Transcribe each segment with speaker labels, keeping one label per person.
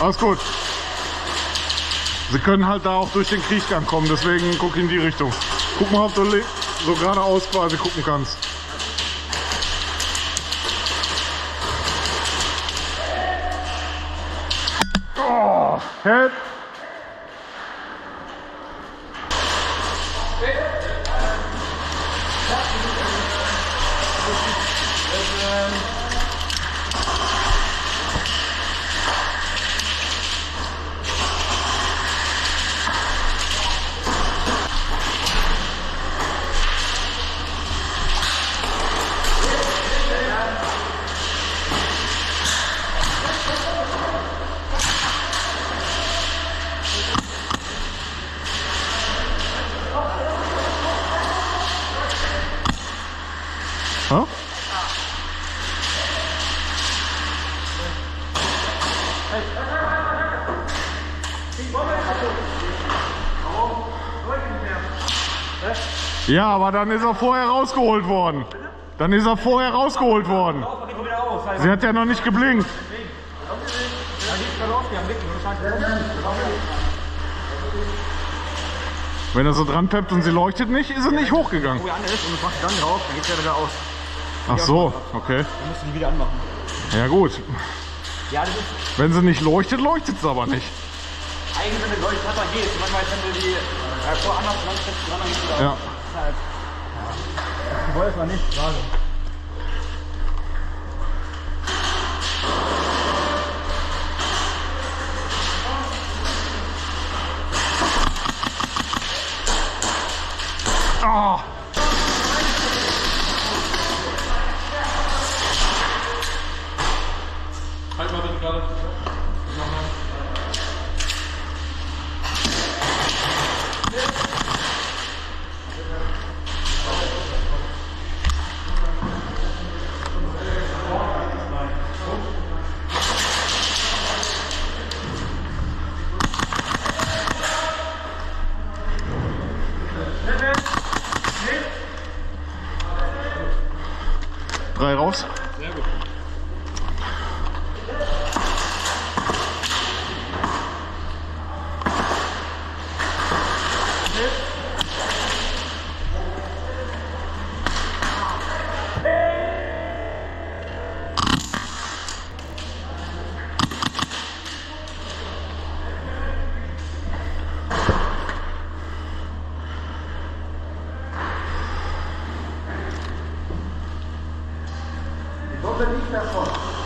Speaker 1: Alles gut. Sie können halt da auch durch den Kriechgang kommen, deswegen guck in die Richtung. Guck mal, ob du so geradeaus quasi gucken kannst. Oh, Head. Huh? Ja, aber dann ist er vorher rausgeholt worden. Dann ist er vorher rausgeholt worden. Sie hat ja noch nicht geblinkt. Wenn er so dran peppt und sie leuchtet nicht, ist er nicht hochgegangen. Ach so, okay.
Speaker 2: Dann musst du die wieder anmachen.
Speaker 1: Ja gut.
Speaker 2: Ja, das ist
Speaker 1: Wenn sie nicht leuchtet, leuchtet es aber nicht.
Speaker 2: eigentlich, wenn du leuchtet, hat dann geht. Manchmal, wenn du die voran hast, dann setzt du dran, dann geht's wieder
Speaker 1: Ja.
Speaker 2: auf. Halt. Ich wollte es mal nicht, gerade.
Speaker 1: Ah.
Speaker 3: Halt mal bitte gerade.
Speaker 1: Drei raus.
Speaker 3: Sehr gut.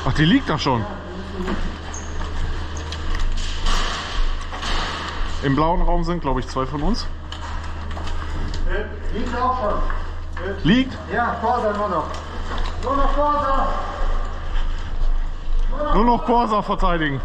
Speaker 1: Ach, die liegt da schon. Im blauen Raum sind, glaube ich, zwei von uns.
Speaker 4: Liegt auch schon.
Speaker 1: Liegt?
Speaker 4: Ja, Corsa nur noch. Nur noch Corsa.
Speaker 1: Nur noch Corsa verteidigen.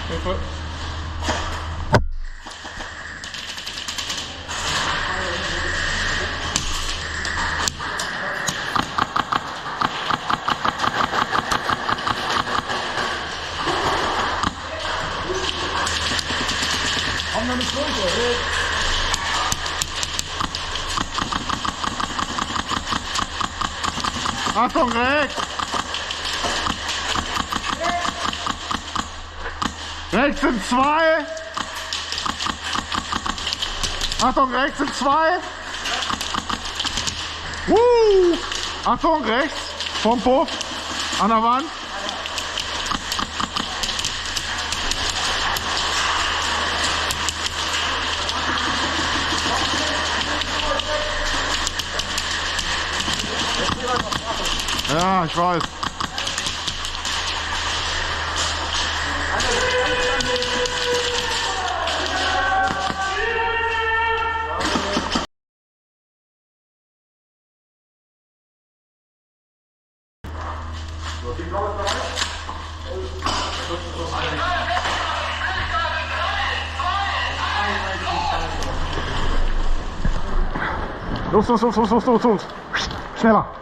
Speaker 3: Hilfe.
Speaker 4: Komm noch nicht durch, oder?
Speaker 1: Achtung, rechts! Rechts sind zwei! Achtung, rechts sind zwei! Achtung, rechts! Vom Puff! An der Wand! Ja, ich weiß. Los, los, los, los, los, los, los. Schneller.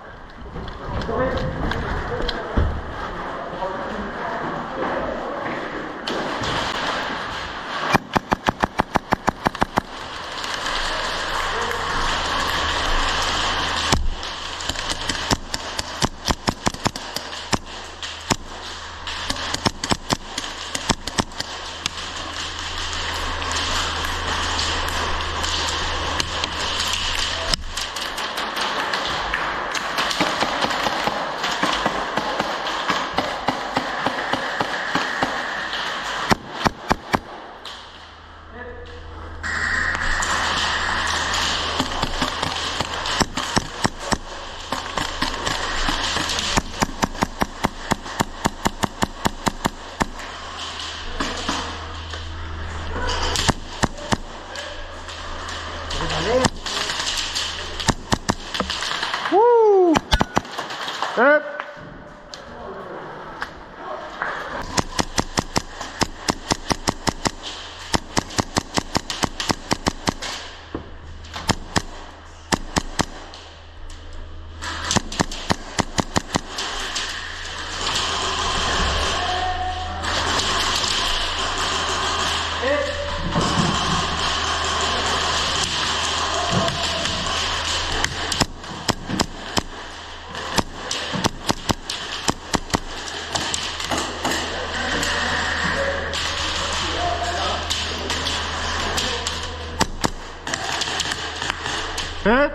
Speaker 1: Hä?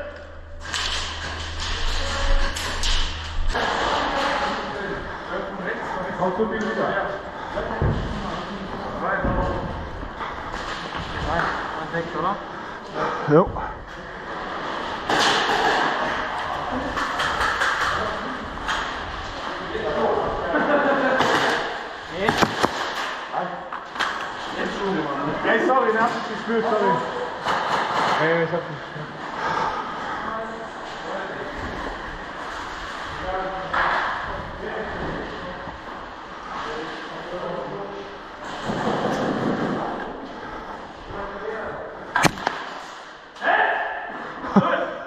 Speaker 1: Kommst du wieder?
Speaker 2: Perfekt, oder?
Speaker 1: Jo.
Speaker 4: Hey, sorry, den hab ich gespürt, sorry. Hey, ich hab nicht.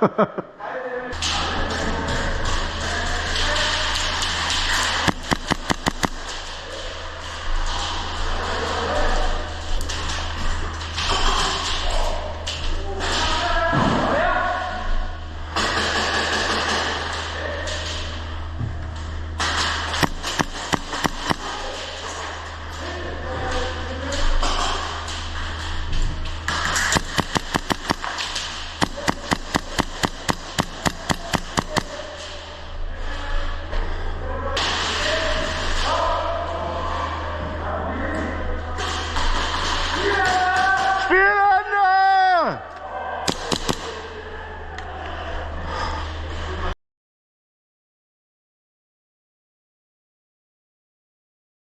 Speaker 1: Ha ha ha.